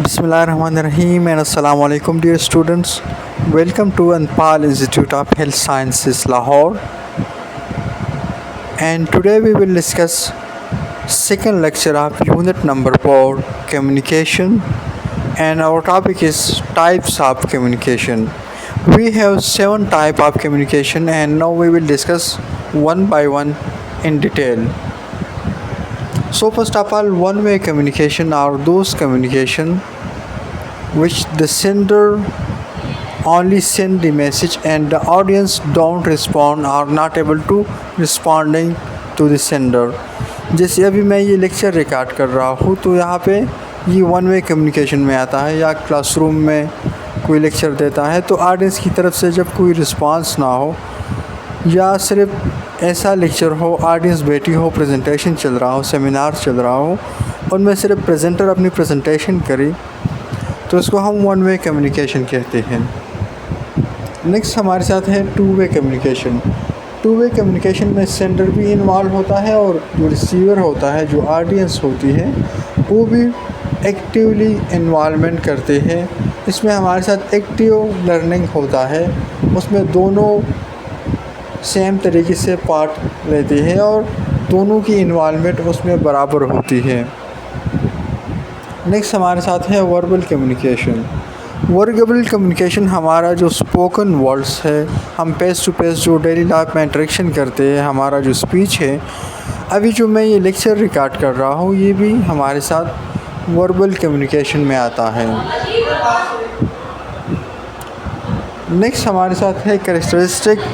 Bismillahirrahmanirrahim and Assalamu alaikum dear students. Welcome to Anpal Institute of Health Sciences Lahore, and today we will discuss second lecture of unit number 4 communication, and our topic is types of communication. We have 7 types of communication and now we will discuss one by one in detail. So first of all, one-way communication are those communication which the sender only send the message and the audience don't respond or not able to responding to the sender. جیسے ابھی میں یہ lecture record کر رہا ہوں تو یہاں پہ یہ ون وے کمیونیکیشن میں آتا ہے، یا کلاس روم میں کوئی لیکچر دیتا ہے تو آڈینس کی طرف سے جب کوئی رسپانس نہ ہو، یا صرف ایسا لیکچر ہو آڈینس بیٹھی ہو، پریزنٹیشن چل رہا ہو، سیمینار چل رہا ہو، ان میں صرف پریزنٹر اپنی پریزنٹیشن کرے تو اس کو ہم ون وے کمیونیکیشن کہتے ہیں۔ نیکسٹ ہمارے ساتھ ہے two way communication. Two way communication میں سینڈر بھی انوالو ہوتا ہے اور جو ریسیور ہوتا ہے، جو آڈینس ہوتی ہے، وہ بھی ایکٹیولی انوالومنٹ کرتے ہیں۔ اس میں ہمارے ساتھ ایکٹیو لرننگ ہوتا ہے، اس میں دونوں سیم طریقے سے پارٹ لیتے ہیں اور دونوں کی انوالومنٹ اس میں برابر ہوتی ہے۔ نیکسٹ ہمارے ساتھ ہے وربل کمیونیکیشن۔ وربل کمیونیکیشن ہمارا جو اسپوکن ورڈس ہے، ہم فیس ٹو فیس جو ڈیلی لائف میں انٹریکشن کرتے ہیں، ہمارا جو اسپیچ ہے، ابھی جو میں یہ لیکچر ریکارڈ کر رہا ہوں یہ بھی ہمارے ساتھ وربل کمیونیکیشن میں آتا ہے۔ نیکسٹ ہمارے ساتھ ہے کریکٹرسٹک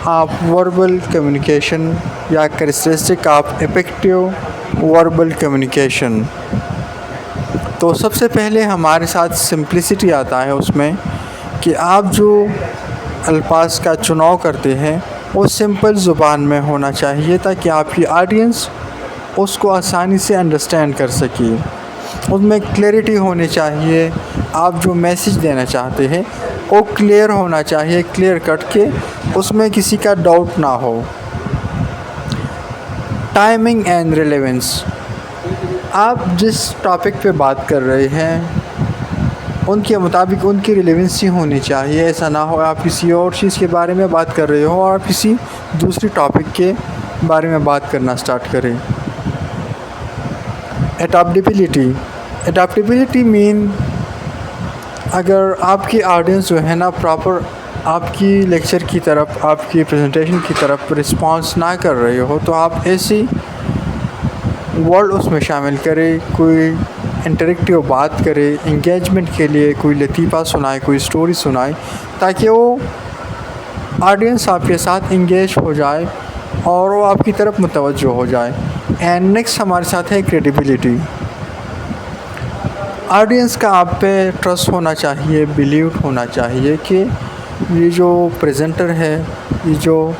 آف وربل کمیونیکیشن یا characteristic of effective verbal communication. تو سب سے پہلے ہمارے ساتھ سمپلسٹی آتا ہے اس میں کہ آپ جو الفاظ کا چناؤ کرتے ہیں وہ سمپل زبان میں ہونا چاہیے تاکہ آپ کی آڈینس اس کو آسانی سے انڈرسٹینڈ کر سکے۔ اس میں کلیئرٹی ہونی چاہیے، آپ جو میسیج دینا چاہتے ہیں وہ کلیئر ہونا چاہیے، کلیئر کٹ کے اس میں کسی کا ڈاؤٹ نہ ہو۔ ٹائمنگ اینڈ ریلیونس، آپ جس ٹاپک پہ بات کر رہے ہیں ان کے مطابق ان کی ریلیونسی ہونی چاہیے۔ ایسا نہ ہو آپ کسی اور چیز کے بارے میں بات کر رہے ہو اور کسی دوسری ٹاپک کے بارے میں بات کرنا سٹارٹ کریں۔ اڈیپٹیبلٹی، اڈیپٹیبلٹی مین اگر آپ کی آڈینس جو ہے نا پراپر آپ کی لیکچر کی طرف، آپ کی پریزنٹیشن کی طرف رسپانس نہ کر رہے ہو تو آپ ایسی ورڈ اس میں شامل کرے، کوئی انٹریکٹیو بات کرے، انگیجمنٹ کے لیے کوئی لطیفہ سنائے، کوئی سٹوری سنائے تاکہ وہ آڈینس آپ کے ساتھ انگیج ہو جائے اور وہ آپ کی طرف متوجہ ہو جائے۔ اینڈ نیکسٹ ہمارے ساتھ ہے کریڈیبلٹی۔ آڈینس کا آپ پہ ٹرسٹ ہونا چاہیے، بیلیو ہونا چاہیے کہ یہ جو پریزنٹر ہے، یہ جو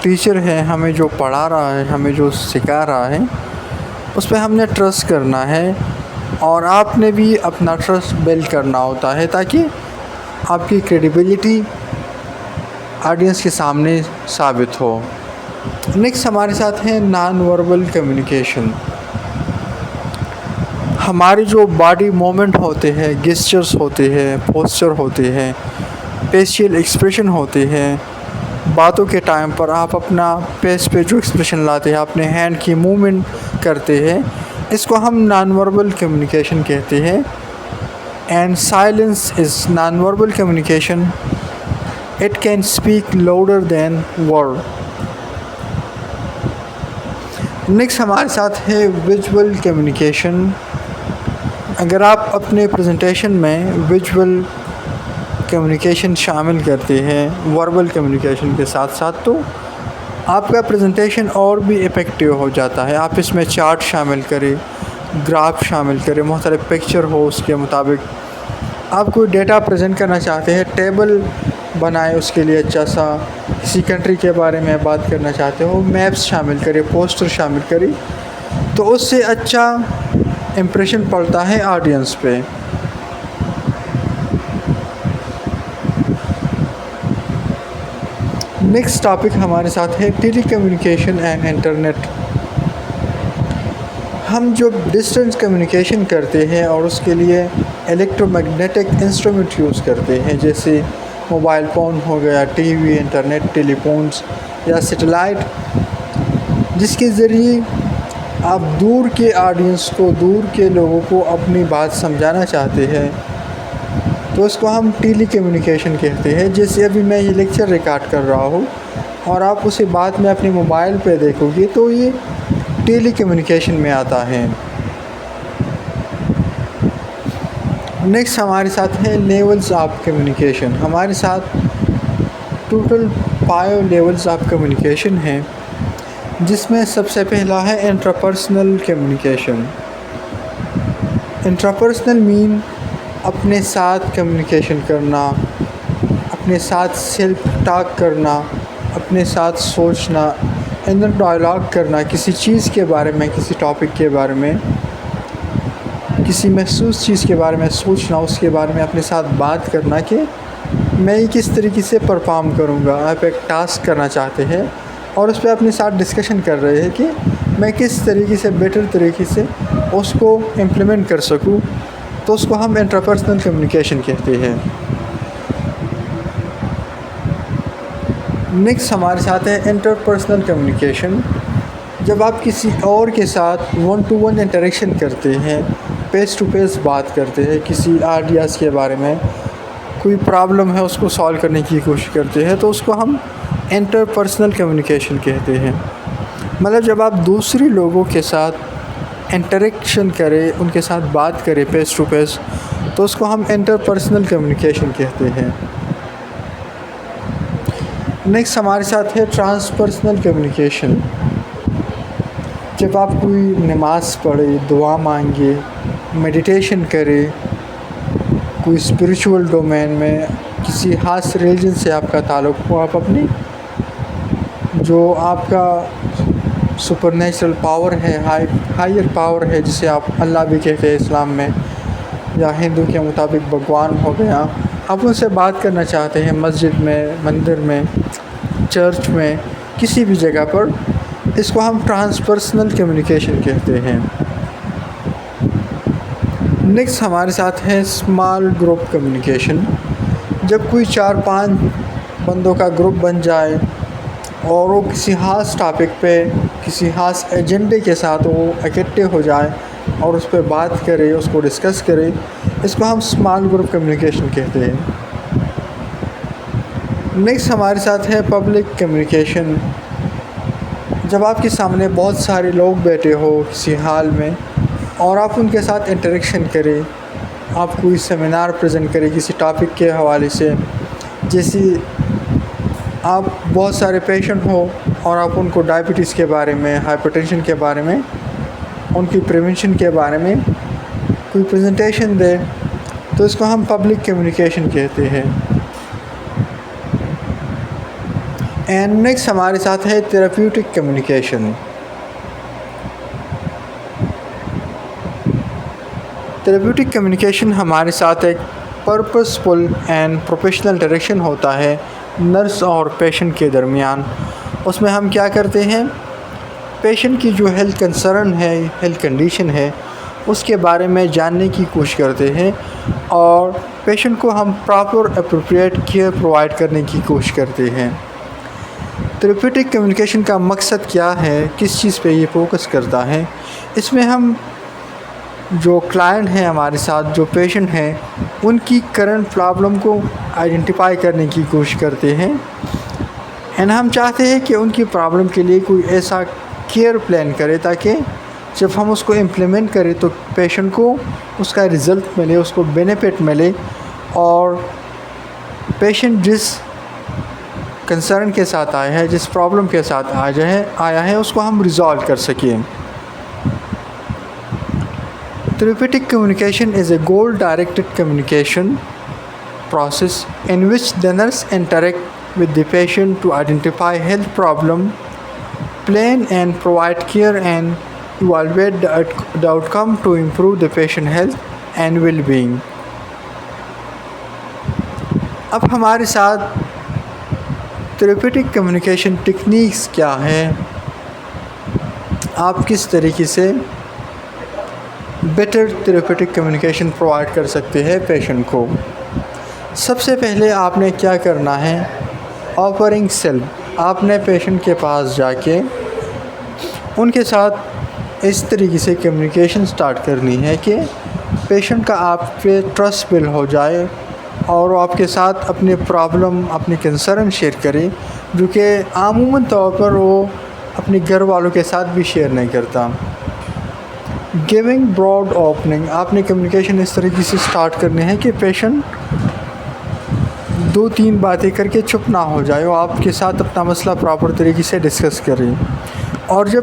ٹیچر ہے، ہمیں جو پڑھا رہا ہے، ہمیں جو سکھا رہا ہے، اس پہ ہم نے ٹرسٹ کرنا ہے اور آپ نے بھی اپنا ٹرسٹ بلڈ کرنا ہوتا ہے تاکہ آپ کی کریڈیبلٹی آڈینس کے سامنے ثابت ہو۔ نیکسٹ ہمارے ساتھ ہے نان وربل کمیونیکیشن۔ ہماری جو باڈی موومنٹ ہوتے ہیں، گیسچرز ہوتے ہیں، پوسچر ہوتے ہیں، فیشیل ایکسپریشن ہوتے ہیں، باتوں کے ٹائم پر آپ اپنا فیس پہ جو ایکسپریشن لاتے ہیں، اپنے ہینڈ کی موومنٹ کرتے ہیں، اس کو ہم نان وربل کمیونیکیشن کہتے ہیں۔ And silence is non verbal communication, it can speak louder than word. Next ہمارے ساتھ ہے ویژول کمیونیکیشن۔ اگر آپ اپنے پریزنٹیشن میں ویژول کمیونیکیشن شامل کرتے ہیں وربل کمیونیکیشن کے ساتھ ساتھ تو آپ کا پریزنٹیشن اور بھی افیکٹو ہو جاتا ہے۔ آپ اس میں چارٹ شامل کریں، گراف شامل کریں، مختلف پکچر ہو، اس کے مطابق آپ کوئی ڈیٹا پریزنٹ کرنا چاہتے ہیں، ٹیبل بنائے اس کے لیے اچھا سا، کسی کنٹری کے بارے میں بات کرنا چاہتے ہو، میپس شامل کریں، پوسٹر شامل کریں تو اس سے اچھا امپریشن پڑتا ہے آڈینس پہ۔ نیکسٹ ٹاپک ہمارے ساتھ ہے ٹیلی کمیونیکیشن اینڈ انٹرنیٹ۔ ہم جو ڈسٹنس کمیونیکیشن کرتے ہیں اور اس کے لیے الیکٹرو میگنیٹک انسٹرومنٹ یوز کرتے ہیں، جیسے موبائل فون ہو گیا، ٹی وی، انٹرنیٹ، ٹیلی فونس یا سیٹلائٹ، جس کے ذریعے آپ دور کے آڈینس کو، دور کے لوگوں کو اپنی بات سمجھانا چاہتے ہیں، تو اس کو ہم ٹیلی کمیونیکیشن کہتے ہیں۔ جیسے ابھی میں یہ لیکچر ریکارڈ کر رہا ہوں اور آپ اسے بعد میں اپنے موبائل پہ دیکھو گے تو یہ ٹیلی کمیونیکیشن میں آتا ہے۔ نیکسٹ ہمارے ساتھ ہے لیولز آف کمیونیکیشن۔ ہمارے ساتھ ٹوٹل 5 لیولز آف کمیونیکیشن ہیں، جس میں سب سے پہلا ہے انٹرپرسنل کمیونیکیشن۔ انٹرپرسنل مین اپنے ساتھ کمیونیکیشن کرنا، اپنے ساتھ سیلف ٹاک کرنا، اپنے ساتھ سوچنا، انر ڈائلاگ کرنا، کسی چیز کے بارے میں، کسی ٹاپک کے بارے میں، کسی محسوس چیز کے بارے میں سوچنا، اس کے بارے میں اپنے ساتھ بات کرنا کہ میں یہ کس طریقے سے پرفارم کروں گا۔ آپ ایک ٹاسک کرنا چاہتے ہیں اور اس پہ اپنے ساتھ ڈسکشن کر رہے ہیں کہ میں کس طریقے سے بیٹر طریقے سے اس کو امپلیمنٹ کر سکوں، تو اس کو ہم انٹرپرسنل کمیونیکیشن کہتے ہیں۔ نیکسٹ ہمارے ساتھ ہے انٹرپرسنل کمیونیکیشن۔ جب آپ کسی اور کے ساتھ 1 to 1 انٹریکشن کرتے ہیں، فیس ٹو فیس بات کرتے ہیں، کسی آئیڈیاز کے بارے میں، کوئی پرابلم ہے اس کو سالو کرنے کی کوشش کرتے ہیں، تو اس کو ہم انٹرپرسنل کمیونیکیشن کہتے ہیں۔ مطلب جب آپ دوسرے لوگوں کے ساتھ انٹریکشن کریں، ان کے ساتھ بات کریں فیس ٹو فیس، تو اس کو ہم انٹرپرسنل کمیونیکیشن کہتے ہیں۔ نیکسٹ ہمارے ساتھ ہے ٹرانسپرسنل کمیونیکیشن۔ جب آپ کوئی نماز پڑھے، دعا مانگے، میڈیٹیشن کرے، کوئی اسپریچول ڈومین میں کسی خاص ریلیجن سے آپ کا تعلق ہو، آپ اپنی جو آپ کا سپر نیچرل پاور ہے، ہائر پاور ہے، جسے آپ اللہ بھی کہتے ہیں اسلام میں، یا ہندو کے مطابق بھگوان ہو گیا، آپ ان سے بات کرنا چاہتے ہیں مسجد میں، مندر میں، چرچ میں، کسی بھی جگہ پر، اس کو ہم ٹرانسپرسنل کمیونیکیشن کہتے ہیں۔ نیکسٹ ہمارے ساتھ ہے اسمال گروپ کمیونیکیشن۔ جب کوئی 4-5 بندوں کا گروپ بن جائے اور وہ کسی خاص ٹاپک پہ، کسی خاص ایجنڈے کے ساتھ وہ اکٹھے ہو جائے اور اس پہ بات کرے، اس کو ڈسکس کرے، اس کو ہم اسمال گروپ کمیونیکیشن کہتے ہیں۔ نیکسٹ ہمارے ساتھ ہے پبلک کمیونیکیشن۔ جب آپ کے سامنے بہت سارے لوگ بیٹھے ہو کسی ہال میں اور آپ ان کے ساتھ انٹریکشن کریں، آپ کوئی سیمینار پریزنٹ کریں کسی ٹاپک کے حوالے سے، جیسے آپ بہت سارے پیشنٹ ہو اور آپ ان کو ڈائبٹیز کے بارے میں، ہائپر ٹینشن کے بارے میں، ان کی پریونشن کے بارے میں کوئی پریزنٹیشن دے، تو اس کو ہم پبلک کمیونیکیشن کہتے ہیں۔ اینڈ نیکسٹ ہمارے ساتھ ہے تھیراپیوٹک کمیونیکیشن۔ تھیراپیوٹک کمیونیکیشن ہمارے ساتھ ایک purposeful and professional direction ہوتا ہے نرس اور پیشنٹ کے درمیان۔ اس میں ہم کیا کرتے ہیں، پیشنٹ کی جو ہیلتھ کنسرن ہے، ہیلتھ کنڈیشن ہے، اس کے بارے میں جاننے کی کوشش کرتے ہیں اور پیشنٹ کو ہم پراپر اپروپریٹ کیئر پرووائڈ کرنے کی کوشش کرتے ہیں۔ تھیراپیوٹک کمیونیکیشن کا مقصد کیا ہے، کس چیز پہ یہ فوکس کرتا ہے، اس میں ہم جو کلائنٹ ہیں ہمارے ساتھ، جو پیشنٹ ہیں، ان کی کرنٹ پرابلم کو آئیڈینٹیفائی کرنے کی کوشش کرتے ہیں، اینڈ ہم چاہتے ہیں کہ ان کی پرابلم کے لیے کوئی ایسا کیئر پلان کرے تاکہ جب ہم اس کو امپلیمنٹ کریں تو پیشنٹ کو اس کا رزلٹ ملے، اس کو بینیفٹ ملے، اور پیشنٹ جس کنسرن کے ساتھ آیا ہے، جس پرابلم کے ساتھ آیا ہے، اس کو ہم ریزالو کر سکیں۔ Therapeutic communication is a goal-directed communication process in which the nurse interacts with the patient to identify health problem, plan and provide care, and evaluate the outcome to improve the patient health and well-being. اب ہمارے ساتھ therapeutic communication techniques کیا ہیں، آپ کس طریقے سے better therapeutic communication provide کر سکتے ہیں پیشنٹ کو. سب سے پہلے آپ نے کیا کرنا ہے، آفرنگ سیلف. آپ نے پیشنٹ کے پاس جا کے ان کے ساتھ اس طریقے سے کمیونیکیشن سٹارٹ کرنی ہے کہ پیشنٹ کا آپ پہ ٹرسٹ بلڈ ہو جائے اور وہ آپ کے ساتھ اپنے پرابلم، اپنے کنسرن شیئر کرے، جو کہ عموماً طور پر وہ اپنے گھر والوں کے ساتھ بھی شیئر نہیں کرتا. Giving broad opening. آپ نے کمیونیکیشن اس طریقے سے سٹارٹ کرنی ہے کہ پیشنٹ 2-3 باتیں کر کے چپ نہ ہو جائے، وہ آپ کے ساتھ اپنا مسئلہ پراپر طریقے سے ڈسکس کریں. اور جب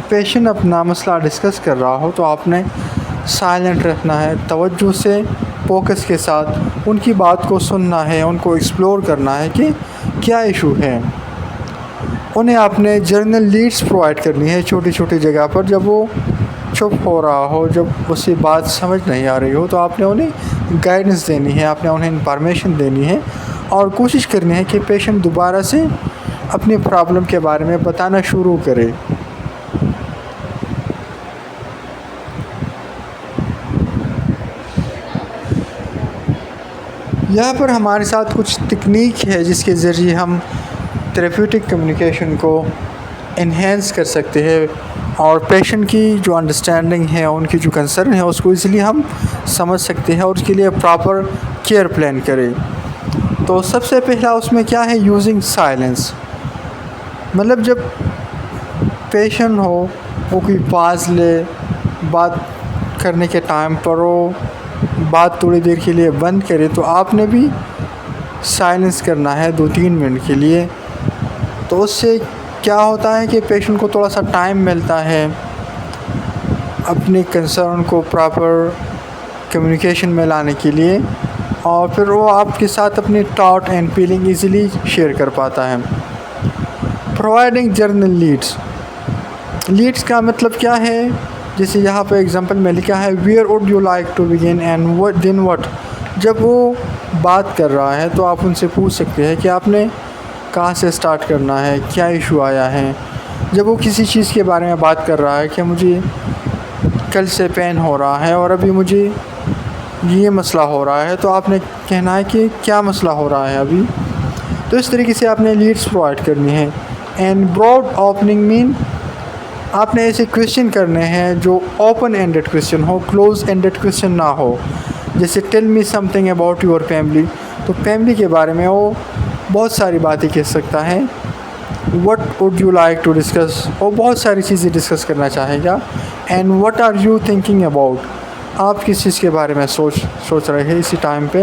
پیشنٹ اپنا مسئلہ ڈسکس کر رہا ہو تو آپ نے سائلنٹ رہنا ہے، توجہ سے فوکس کے ساتھ ان کی بات کو سننا ہے، ان کو ایکسپلور کرنا ہے کہ کیا ایشو ہے. انہیں آپ نے جرنل لیڈز پرووائڈ کرنی ہے چھوٹی چھوٹی جگہ پر. جب وہ چپ ہو رہا ہو، جب اسی بات سمجھ نہیں آ رہی ہو، تو آپ نے انہیں گائیڈنس دینی ہے، آپ نے انہیں انفارمیشن دینی ہے اور کوشش کرنی ہے کہ پیشنٹ دوبارہ سے اپنی پرابلم کے بارے میں بتانا شروع کرے. یہاں پر ہمارے ساتھ کچھ تکنیک ہے جس کے ذریعے ہم تھراپیوٹک کمیونیکیشن کو انہینس کر سکتے ہیں اور پیشنٹ کی جو انڈرسٹینڈنگ ہے، ان کی جو کنسرن ہے، اس کو ایزیلی ہم سمجھ سکتے ہیں اور اس کے لیے پراپر کیئر پلان کریں. تو سب سے پہلا اس میں کیا ہے، یوزنگ سائلنس. مطلب جب پیشنٹ ہو وہ کوئی پاز لے، بات کرنے کے ٹائم پر وہ بات تھوڑی دیر کے لیے بند کرے، تو آپ نے بھی سائلنس کرنا ہے 2-3 منٹ کے لیے. تو اس سے کیا ہوتا ہے کہ پیشنٹ کو تھوڑا سا ٹائم ملتا ہے اپنی کنسرن کو پراپر کمیونیکیشن میں لانے کے لیے، اور پھر وہ آپ کے ساتھ اپنی thought and feeling easily share کر پاتا ہے. Providing general leads. لیڈس کا مطلب کیا ہے، جیسے یہاں پہ اگزامپل میں لکھا ہے where would you like to begin and then what. جب وہ بات کر رہا ہے تو آپ ان سے پوچھ سکتے ہیں کہ آپ نے کہاں سے سٹارٹ کرنا ہے، کیا ایشو آیا ہے. جب وہ کسی چیز کے بارے میں بات کر رہا ہے کہ مجھے کل سے پین ہو رہا ہے اور ابھی مجھے یہ مسئلہ ہو رہا ہے، تو آپ نے کہنا ہے کہ کیا مسئلہ ہو رہا ہے ابھی. تو اس طریقے سے آپ نے لیڈس پرووائڈ کرنی ہے. اینڈ براڈ اوپننگ مین، آپ نے ایسے کویشچن کرنے ہیں جو اوپن اینڈڈ کویشچن ہو، کلوز اینڈڈ کویشچن نہ ہو. جیسے tell me some thing about your family. تو فیملی کے بارے میں وہ بہت ساری باتیں کہہ سکتا ہے. What would you like to discuss, وہ بہت ساری چیزیں ڈسکس کرنا چاہے گا. And what are you thinking about, آپ کس چیز کے بارے میں سوچ رہے ہیں اسی ٹائم پہ.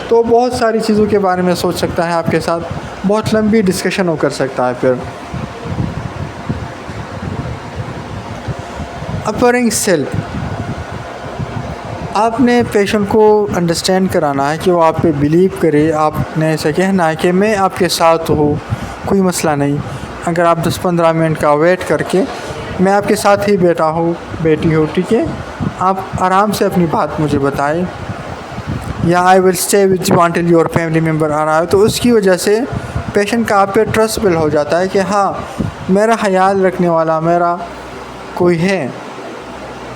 تو بہت ساری چیزوں کے بارے میں سوچ سکتا ہے آپ کے ساتھ، بہت لمبی ڈسکشن وہ کر سکتا ہے. پھر اپرنگ سیلف. آپ نے پیشنٹ کو انڈرسٹینڈ کرانا ہے کہ وہ آپ پہ بیلیو کرے. آپ نے ایسا کہنا ہے کہ میں آپ کے ساتھ ہوں، کوئی مسئلہ نہیں. اگر آپ 10-15 منٹ کا ویٹ کر کے میں آپ کے ساتھ ہی بیٹا ہوں، بیٹی ہو، ٹھیک ہے، آپ آرام سے اپنی بات مجھے بتائیں. یا I will stay with you until your family member آ رہا ہے. تو اس کی وجہ سے پیشنٹ کا آپ پہ ٹرسٹ بلڈ ہو جاتا ہے کہ ہاں میرا خیال رکھنے والا میرا کوئی ہے.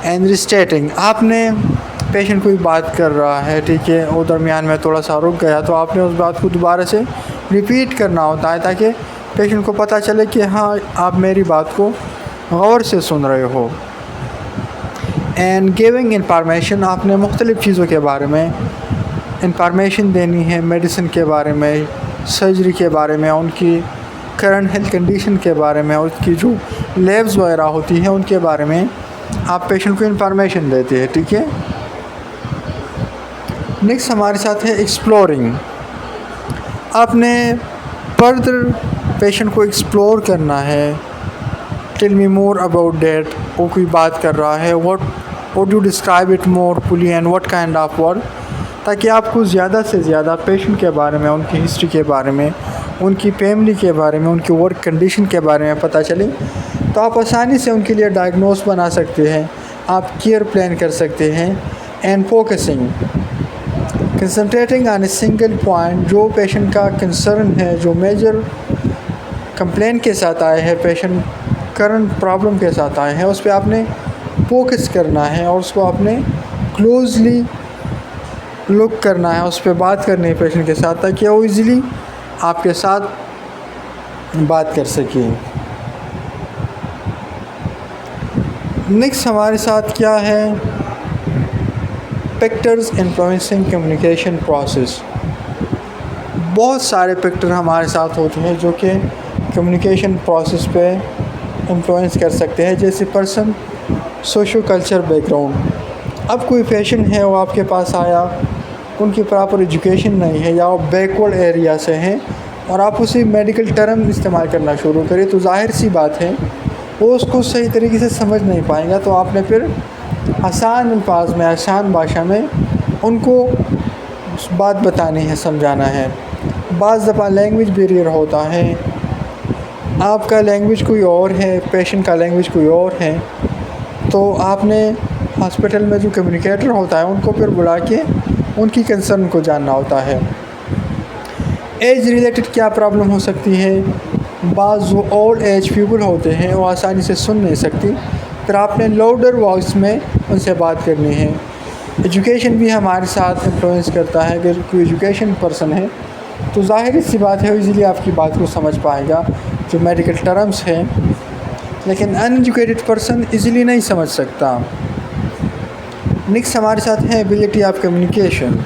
اینڈ ریسٹیٹنگ. آپ نے پیشنٹ کوئی بات کر رہا ہے، ٹھیک ہے، وہ درمیان میں تھوڑا سا رک گیا، تو آپ نے اس بات کو دوبارہ سے ریپیٹ کرنا ہوتا ہے تاکہ پیشنٹ کو پتہ چلے کہ ہاں آپ میری بات کو غور سے سن رہے ہو. And giving information. آپ نے مختلف چیزوں کے بارے میں انفارمیشن دینی ہے، میڈیسن کے بارے میں، سرجری کے بارے میں، ان کی کرنٹ ہیلتھ کنڈیشن کے بارے میں، اس کی جو لیبز وغیرہ ہوتی ہیں ان کے بارے میں آپ پیشنٹ کو انفارمیشن دیتے ہیں، ٹھیک ہے. نیکسٹ ہمارے ساتھ ہے ایکسپلورنگ. آپ نے فردر پیشنٹ کو ایکسپلور کرنا ہے. Tell me more about that. وہ کوئی بات کر رہا ہے، what would you describe it more fully and what kind of work. تاکہ آپ کو زیادہ سے زیادہ پیشنٹ کے بارے میں، ان کی ہسٹری کے بارے میں، ان کی فیملی کے بارے میں، ان کی ورک کنڈیشن کے بارے میں پتہ چلے، تو آپ آسانی سے ان کے لیے ڈائگنوز بنا سکتے ہیں، آپ کیئر پلان کر سکتے ہیں. And focusing. Concentrating on a single point. جو پیشنٹ کا کنسرن ہے، جو میجر کمپلین کے ساتھ آئے ہیں، پیشنٹ کرنٹ پرابلم کے ساتھ آئے ہیں، اس پہ آپ نے فوکس کرنا ہے اور اس کو آپ نے کلوزلی لک کرنا ہے، اس پہ بات کرنی ہے پیشنٹ کے ساتھ، تاکہ وہ ایزیلی آپ کے ساتھ بات کر سکے۔ نیکسٹ ہمارے ساتھ کیا ہے، فیکٹرز انفلوئنسنگ کمیونیکیشن پروسیس۔ بہت سارے فیکٹر ہمارے ساتھ ہوتے ہیں جو کہ کمیونیکیشن پروسیس پہ انفلوئنس کر سکتے ہیں، جیسے person socio culture back ground. اب کوئی پیشنٹ ہے، وہ آپ کے پاس آیا، ان کی پراپر ایجوکیشن نہیں ہے یا وہ بیکورڈ ایریا سے ہیں، اور آپ اسی میڈیکل ٹرم استعمال کرنا شروع کریں، تو ظاہر سی بات ہے وہ اس کو صحیح طریقے سے سمجھ نہیں پائیں گا۔ تو آپ نے پھر آسان الفاظ میں، آسان بھاشا میں ان کو بات بتانی ہے، سمجھانا ہے۔ بعض دفعہ لینگویج بیریئر ہوتا ہے، آپ کا لینگویج کوئی اور ہے، پیشنٹ کا لینگویج کوئی اور ہے، تو آپ نے ہاسپٹل میں جو کمیونیکیٹر ہوتا ہے ان کو پھر بلا کے ان کی کنسرن کو جاننا ہوتا ہے۔ ایج ریلیٹڈ کیا پرابلم ہو سکتی ہے، بعض جو اولڈ ایج پیپل ہوتے ہیں وہ آسانی سے سن نہیں سکتی، پھر آپ نے لاؤڈر وائس میں ان سے بات کرنی ہے۔ ایجوکیشن بھی ہمارے ساتھ انفلوئنس کرتا ہے، اگر کوئی ایجوکیشن پرسن ہے تو ظاہر سی بات ہے ایزیلی آپ کی بات کو سمجھ پائے گا جو میڈیکل ٹرمز ہیں، لیکن ان ایجوکیٹڈ پرسن ایزیلی نہیں سمجھ سکتا۔ نیکسٹ ہمارے ساتھ ہے ایبیلٹی آف کمیونیکیشن۔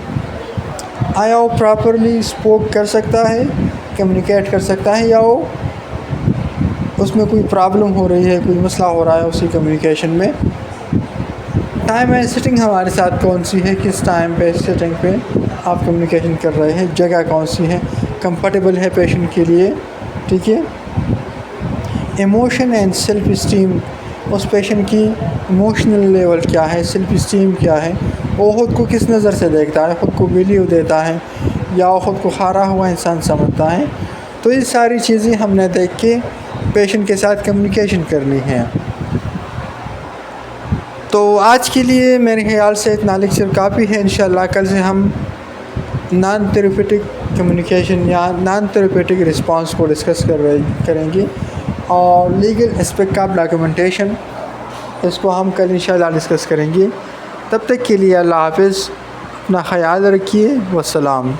آیا وہ پراپرلی اسپوک کر سکتا ہے، کمیونیکیٹ کر سکتا ہے، یا وہ اس میں کوئی پرابلم ہو رہی ہے، کوئی مسئلہ ہو رہا ہے اسی کمیونیکیشن میں۔ ٹائم اینڈ سیٹنگ ہمارے ساتھ کون سی ہے، کس ٹائم پہ، سیٹنگ پہ آپ کمیونیکیشن کر رہے ہیں، جگہ کون سی ہے، کمفرٹیبل ہے پیشنٹ کے لیے، ٹھیک ہے۔ ایموشن اینڈ سیلف اسٹیم، اس پیشنٹ کی ایموشنل لیول کیا ہے، سیلف اسٹیم کیا ہے، وہ خود کو کس نظر سے دیکھتا ہے، خود کو ویلیو دیتا ہے یا وہ خود کو ہارا ہوا انسان سمجھتا ہے۔ تو یہ ساری چیزیں ہم نے دیکھ کے پیشنٹ کے ساتھ کمیونیکیشن کرنی ہے۔ تو آج کے لیے میرے خیال سے اتنا لیکچر کافی ہے۔ انشاءاللہ کل سے ہم نان تھیراپیوٹک کمیونیکیشن یا نان تھیراپیوٹک رسپانس کو ڈسکس کریں گے، اور لیگل اسپیکٹ آف ڈاکیومنٹیشن، اس کو ہم کل انشاءاللہ ڈسکس کریں گے۔ تب تک کے لیے اللہ حافظ، اپنا خیال رکھیے، والسلام۔